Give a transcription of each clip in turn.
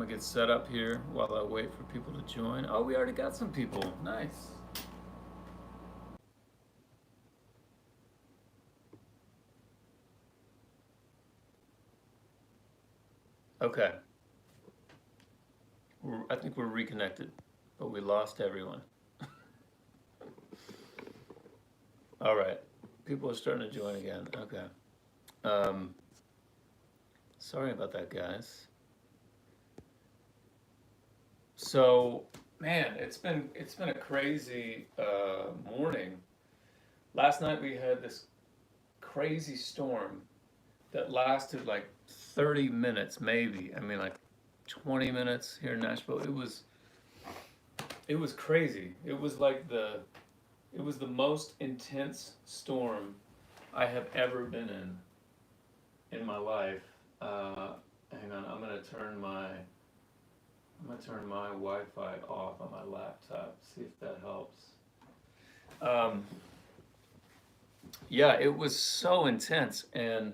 gonna get set up here while I wait for people to join. Oh, we already got some people. Nice. Okay. I think we're reconnected, but we lost everyone. All right. People are starting to join again. Okay. Um, sorry about that, guys. So, man, it's been a crazy morning. Last night we had this crazy storm that lasted like 30 minutes, maybe. I mean, like 20 minutes here in Nashville. It was crazy. It was the most intense storm I have ever been in my life. Hang on, I'm gonna turn my Wi-Fi off on my laptop. See if that helps. Um, yeah, it was so intense, and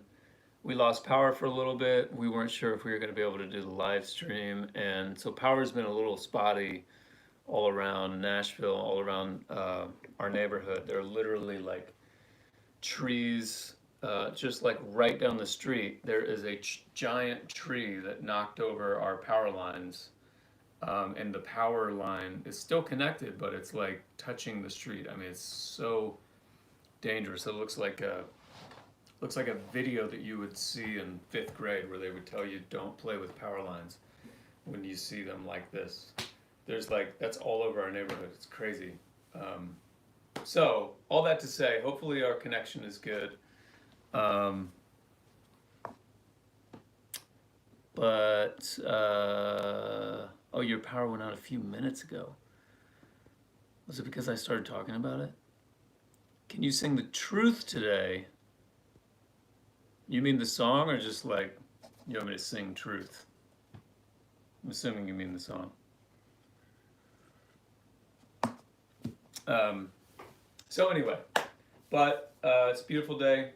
we lost power for a little bit. We weren't sure if we were going to be able to do the live stream, and so power's been a little spotty all around Nashville, all around our neighborhood. There are literally like trees, just like right down the street. There is a giant tree that knocked over our power lines, and the power line is still connected, but it's like touching the street. I mean, it's so dangerous. It looks like a video that you would see in fifth grade where they would tell you don't play with power lines when you see them like this. There's like, that's all over our neighborhood. It's crazy. So, all that to say, hopefully our connection is good. Um, oh, your power went out a few minutes ago. Was it because I started talking about it? Can you sing the truth today? You mean the song, or just like you want me to sing truth? I'm assuming you mean the song. So anyway, but it's a beautiful day.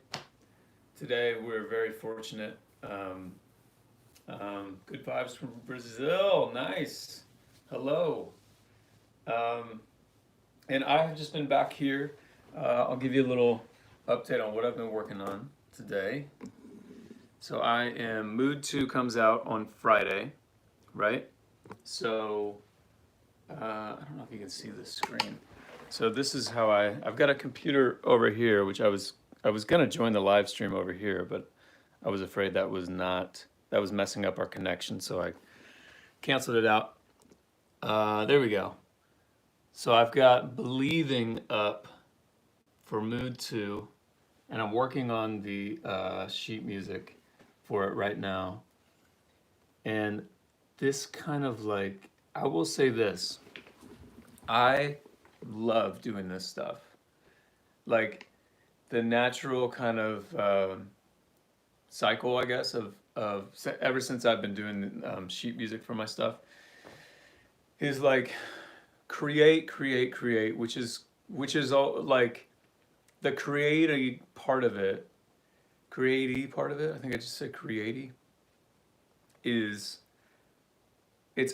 Today we're very fortunate. Good vibes from Brazil. Nice. Hello. And I have just been back here. I'll give you a little update on what I've been working on today. So I am, Mood 2 comes out on Friday, right? So, I don't know if you can see the screen. So this is how I've got a computer over here, which I was gonna join the live stream over here, but I was afraid that was messing up our connection, so I canceled it out. There we go. So I've got Believing up for Mood 2, and I'm working on the sheet music for it right now. And this kind of like, I will say this, I love doing this stuff. Like the natural kind of cycle, I guess, of ever since I've been doing sheet music for my stuff, is like create, which is all like the creative part of it. I think I just said creative. It's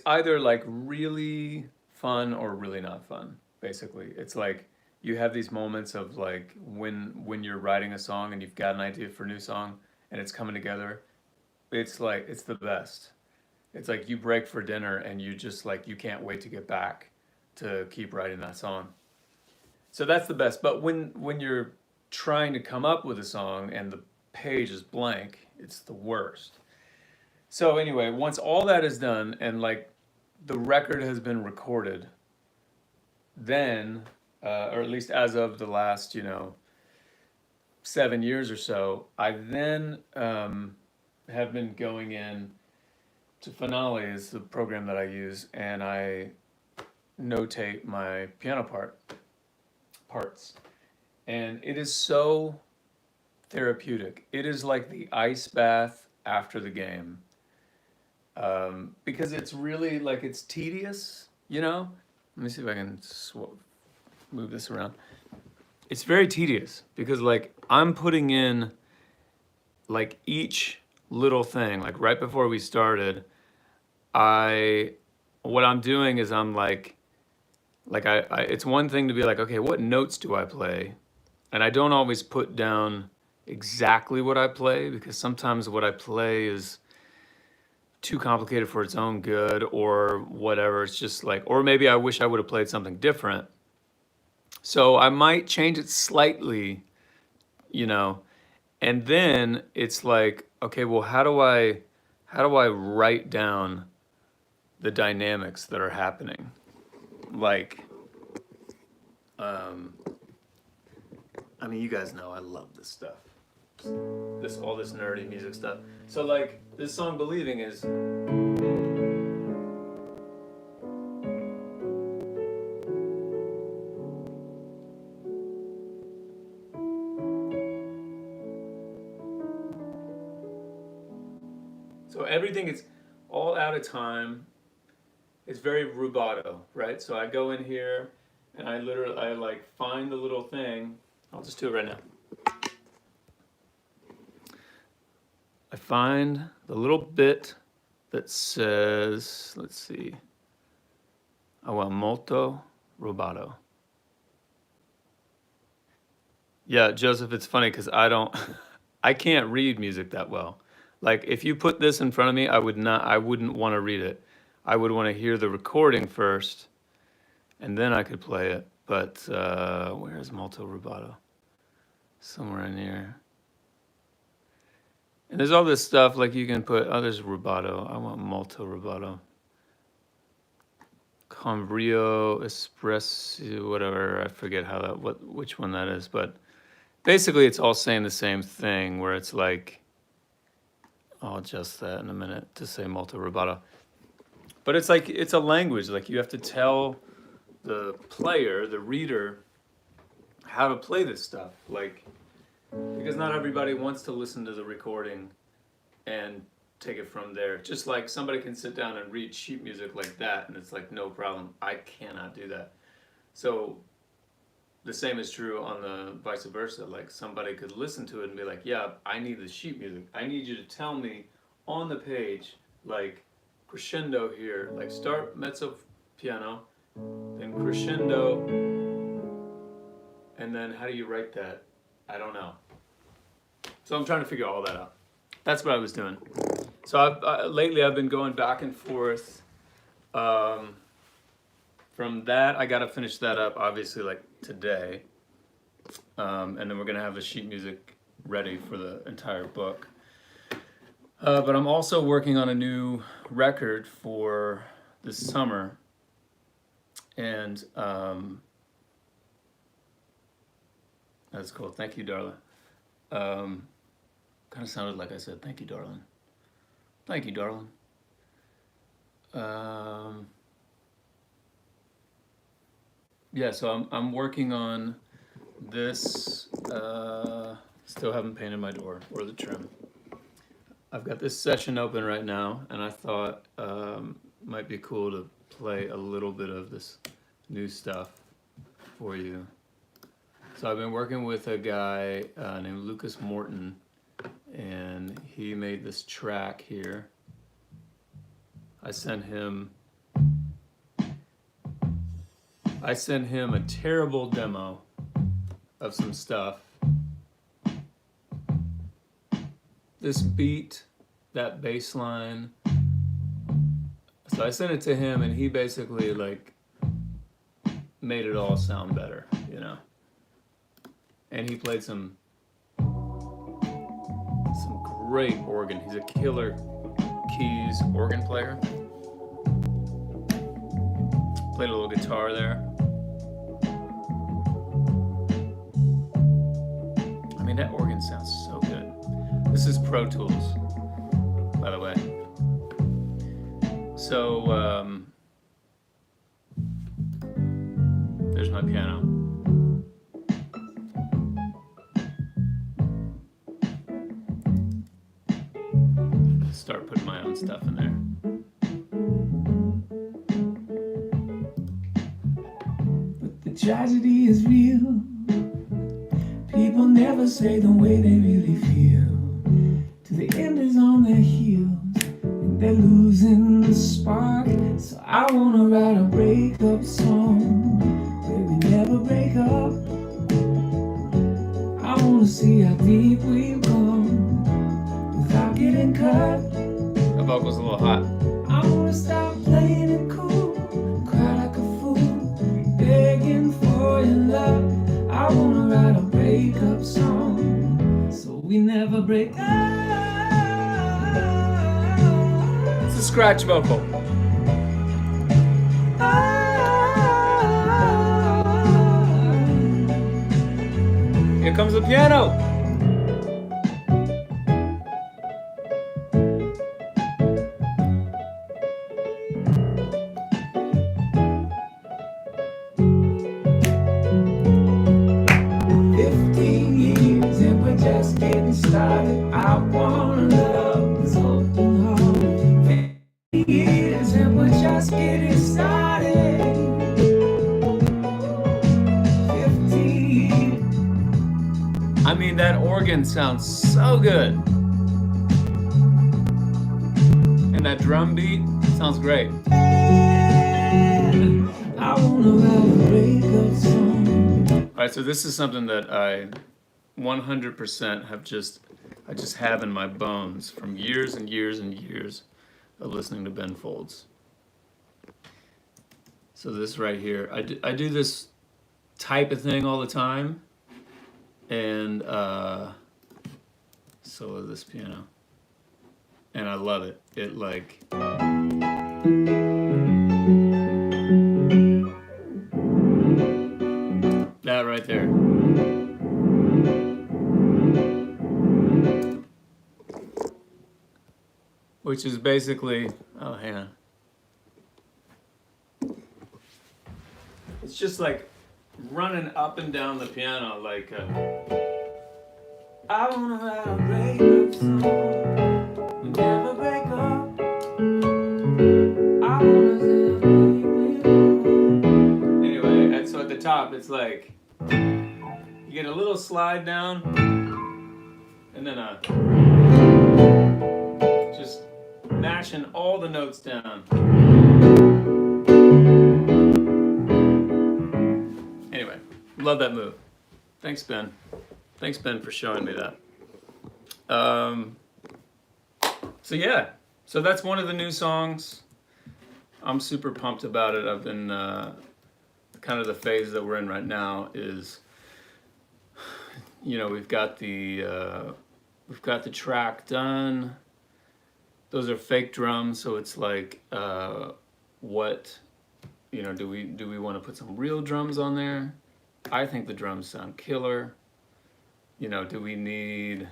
either like really fun or really not fun. Basically, it's like you have these moments of like when you're writing a song and you've got an idea for a new song and it's coming together. It's like it's the best. It's like you break for dinner and you just like you can't wait to get back to keep writing that song. So that's the best. But when you're trying to come up with a song and the page is blank, it's the worst. So anyway, once all that is done and like the record has been recorded, then, or at least as of the last, 7 years or so, I then have been going in to Finale is the program that I use, and I notate my piano parts. And it is so therapeutic. It is like the ice bath after the game. Because it's really like it's tedious, Let me see if I can move this around. It's very tedious because like I'm putting in like each little thing. Like right before we started, what I'm doing is I'm like it's one thing to be like, okay, what notes do I play? And I don't always put down exactly what I play, because sometimes what I play is too complicated for its own good or whatever. It's just like, or maybe I wish I would have played something different. So I might change it slightly, you know, and then it's like, okay, well, how do I write down the dynamics that are happening? Like, I mean, you guys know I love this stuff. All this nerdy music stuff. So like this song Believing is, so everything is all out of time. It's very rubato, right? So I go in here and I like find the little thing. I'll just do it right now. I find the little bit that says, let's see, I want molto rubato. Yeah, Joseph, it's funny because I can't read music that well. Like if you put this in front of me, I wouldn't want to read it. I would want to hear the recording first, and then I could play it. But where's molto rubato? Somewhere in here. And there's all this stuff, like you can put, there's rubato. I want molto rubato. Con brio, espresso, whatever. I forget which one that is. But basically it's all saying the same thing, where it's like, I'll adjust that in a minute to say molto rubato. But it's like, it's a language. Like you have to tell the player, the reader, how to play this stuff. Like, because not everybody wants to listen to the recording and take it from there. Just like somebody can sit down and read sheet music like that, and it's like, no problem. I cannot do that. So the same is true on the vice versa. Like somebody could listen to it and be like, yeah, I need the sheet music. I need you to tell me on the page, like crescendo here, like start mezzo piano, then crescendo, and then how do you write that? I don't know. So I'm trying to figure all that out. That's what I was doing. So lately I've been going back and forth. From that, I got to finish that up, obviously, like today. And then we're going to have the sheet music ready for the entire book. But I'm also working on a new record for this summer. And that's cool. Thank you, darling. Kind of sounded like I said, thank you, darling. Thank you, darling. Yeah, so I'm working on this. Still haven't painted my door or the trim. I've got this session open right now, and I thought might be cool to play a little bit of this new stuff for you. So I've been working with a guy named Lucas Morton, and he made this track here. I sent him a terrible demo of some stuff. This beat, that bass line. So I sent it to him, and he basically like made it all sound better, you know. And he played some great organ. He's a killer keys organ player. Played a little guitar there. I mean, that organ sounds so good. This is Pro Tools, by the way. So, there's my piano. Start putting my own stuff in there. But the tragedy is real. People never say the way they really feel. Till the end is on their heels, and they're losing the spark. So I wanna write a breakup song where we never break up. I wanna see how deep we've gone without getting cut. The vocal's a little hot. I wanna stop playing it cool, cry like a fool, begging for your love. I wanna write a breakup song so we never break up. It's a scratch vocal. Here comes the piano. Just getting started. I wanna love this open heart. 50 years and we're just getting started. 50 years. I mean, that organ sounds so good. And that drum beat sounds great. I wanna have a breakup song. All right, so this is something that I 100% I just have in my bones from years and years and years of listening to Ben Folds. So this right here, I do this type of thing all the time, and solo this piano, and I love it. It like that right there. Which is basically, oh, hang on. It's just like running up and down the piano like I wanna have a breakup song. We never break up. I wanna say anyway, and so at the top it's like you get a little slide down and then just mashing all the notes down. Anyway, love that move. Thanks, Ben. Thanks, Ben, for showing me that. So yeah, so that's one of the new songs. I'm super pumped about it. I've been kind of the phase that we're in right now is, you know, we've got the track done. Those are fake drums, so it's like, what, you know, do we want to put some real drums on there? I think the drums sound killer. You know, do we need,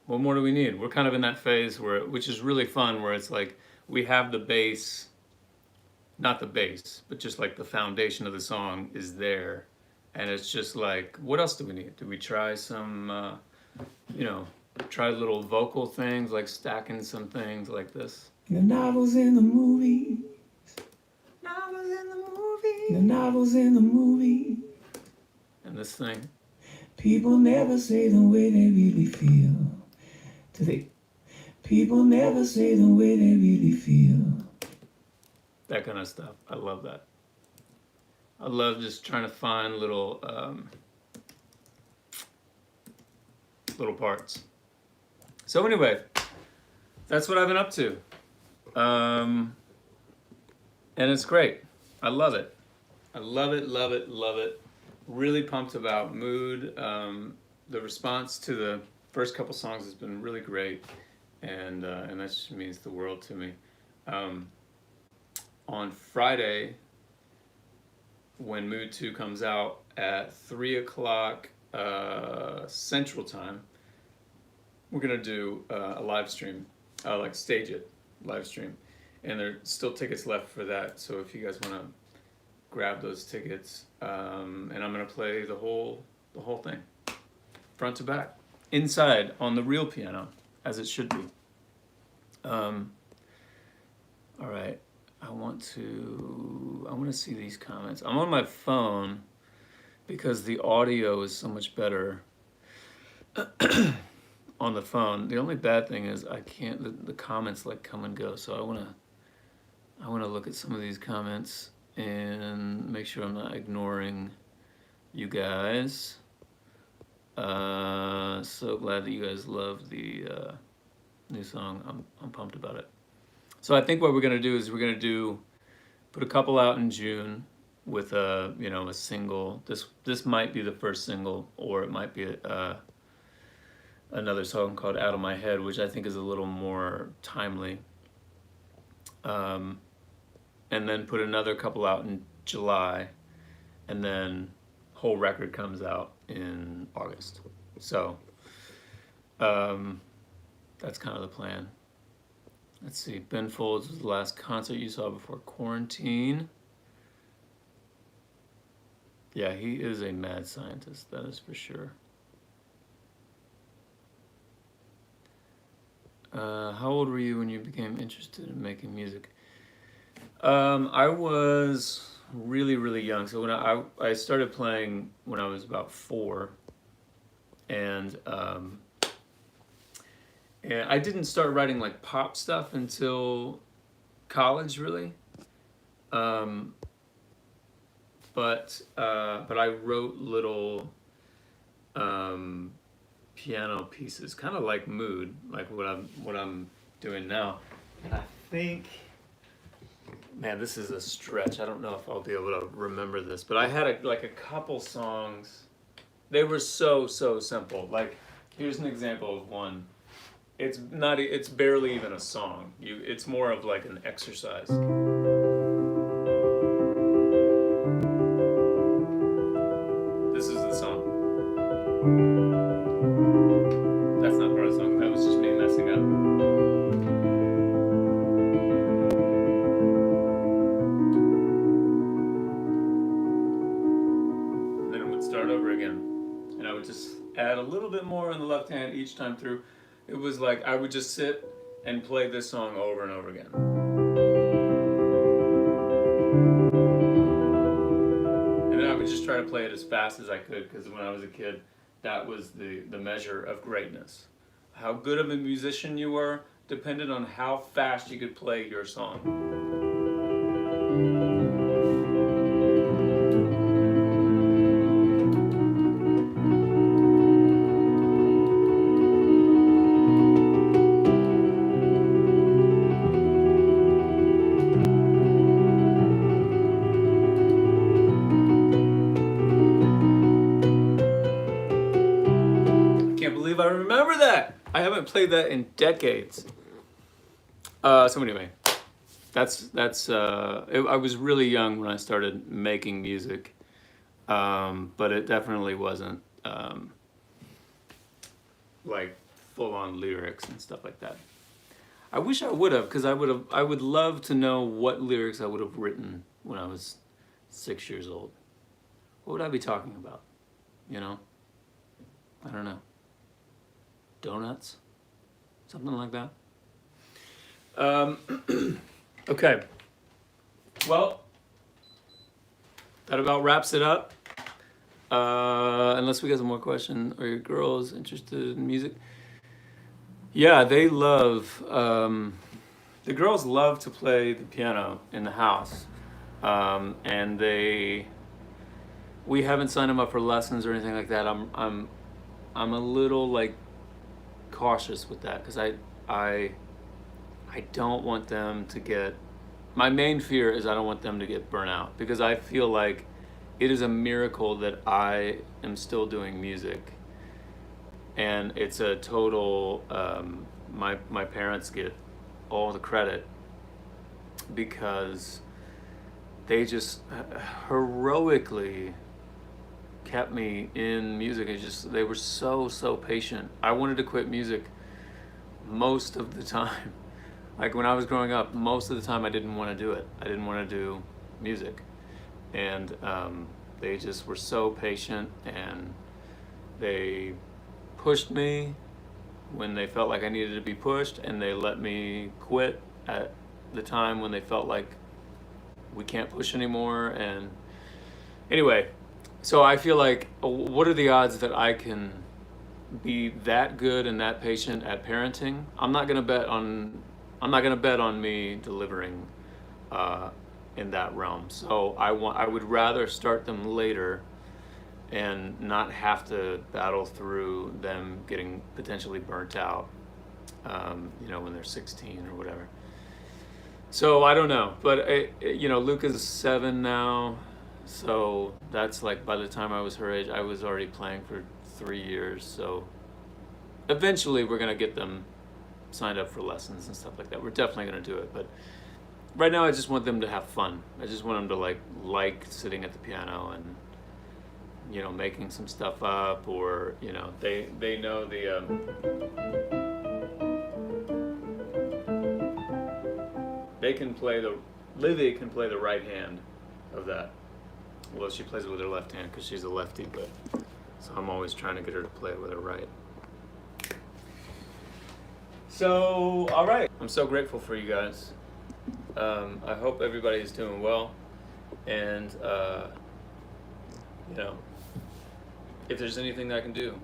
what more do we need? We're kind of in that phase which is really fun, where it's like we have the bass, not the bass, but just like the foundation of the song is there, and it's just like, what else do we need? Do we try some, you know, try little vocal things, like stacking some things like this? the novels in the movies. Novels in the movies. The novels in the movies. And this thing. People never say the way they really feel. Do they? People never say the way they really feel. That kind of stuff. I love that. I love just trying to find little parts. So anyway, that's what I've been up to. And it's great. I love it. I love it, love it, love it. Really pumped about Mood. The response to the first couple songs has been really great, and that just means the world to me. On Friday, when Mood 2 comes out at 3 o'clock Central Time, we're gonna do a live stream, like stage it, live stream, and there's still tickets left for that. So if you guys want to grab those tickets, and I'm gonna play the whole thing, front to back, inside on the real piano, as it should be. All right, I want to see these comments. I'm on my phone because the audio is so much better on the phone. The only bad thing is I can't. The comments like come and go. So I wanna look at some of these comments and make sure I'm not ignoring you guys. So glad that you guys love the new song. I'm pumped about it. So I think what we're gonna do is we're gonna put a couple out in June with a a single. This might be the first single, or it might be another song called "Out of My Head," which I think is a little more timely. And then put another couple out in July, and then whole record comes out in August. So that's kind of the plan. Let's see. Ben Folds was the last concert you saw before quarantine. Yeah, he is a mad scientist, that is for sure. How old were you when you became interested in making music? I was really, really young. So when I started playing when I was about 4, and I didn't start writing like pop stuff until college, really. But I wrote little piano pieces, kind of like Mood, like what I'm doing now. And I think, man, this is a stretch. I don't know if I'll be able to remember this, but I had a couple songs. They were so simple. Like, here's an example of one. It's barely even a song. It's more of like an exercise. This is the song. That's not part of the song. That was just me messing up. Then it would start over again. And I would just add a little bit more on the left hand each time through. It was like I would just sit and play this song over and over again. And then I would just try to play it as fast as I could, because when I was a kid, that was the measure of greatness. How good of a musician you were depended on how fast you could play your song. I remember that. I haven't played that in decades. So anyway, that's I was really young when I started making music, but it definitely wasn't like full-on lyrics and stuff like that. I wish I would have, because I would love to know what lyrics I would have written when I was 6 years old. What would I be talking about? You know? I don't know. Donuts? Something like that. Okay. Well, that about wraps it up. Unless we got some more questions. Are your girls interested in music? Yeah, they love, the girls love to play the piano in the house. And we haven't signed them up for lessons or anything like that. I'm a little like cautious with that, because I don't want them to get, my main fear is I don't want them to get burnt out, because I feel like it is a miracle that I am still doing music, and it's a total my parents get all the credit, because they just heroically kept me in music. They were so patient. I wanted to quit music most of the time. Like when I was growing up, most of the time I didn't want to do it. I didn't want to do music. And they just were so patient, and they pushed me when they felt like I needed to be pushed, and they let me quit at the time when they felt like we can't push anymore. And anyway, so I feel like, what are the odds that I can be that good and that patient at parenting, I'm not gonna bet on me delivering in that realm. So I would rather start them later and not have to battle through them getting potentially burnt out, when they're 16 or whatever. So I don't know, but Luca's 7 now, so that's like by the time I was her age, I was already playing for 3 years. So eventually we're gonna get them signed up for lessons and stuff like that. We're definitely gonna do it, but right now I just want them to have fun. I just want them to like sitting at the piano and making some stuff up, or they know the Livy can play the right hand of that. Well, she plays it with her left hand because she's a lefty, but so I'm always trying to get her to play it with her right. So, all right. I'm so grateful for you guys. I hope everybody is doing well, and if there's anything I can do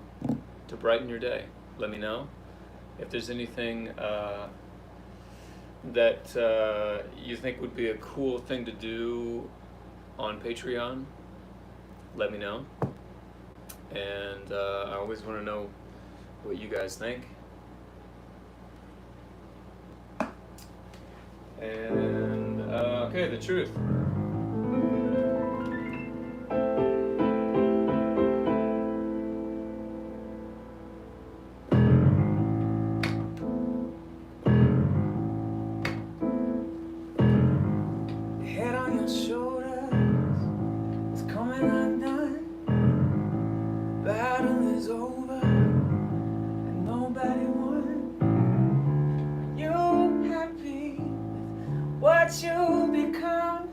to brighten your day, let me know. If there's anything that you think would be a cool thing to do on Patreon, let me know. And I always want to know what you guys think. And okay, the truth. Head on your shoulders, it's coming undone. Battle is over, and nobody won. Are you happy with what you become?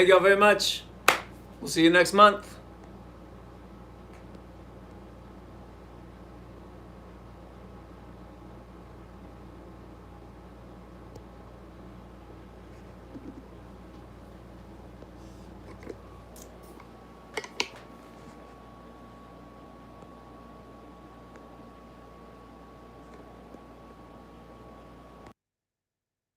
Thank y'all very much. We'll see you next month.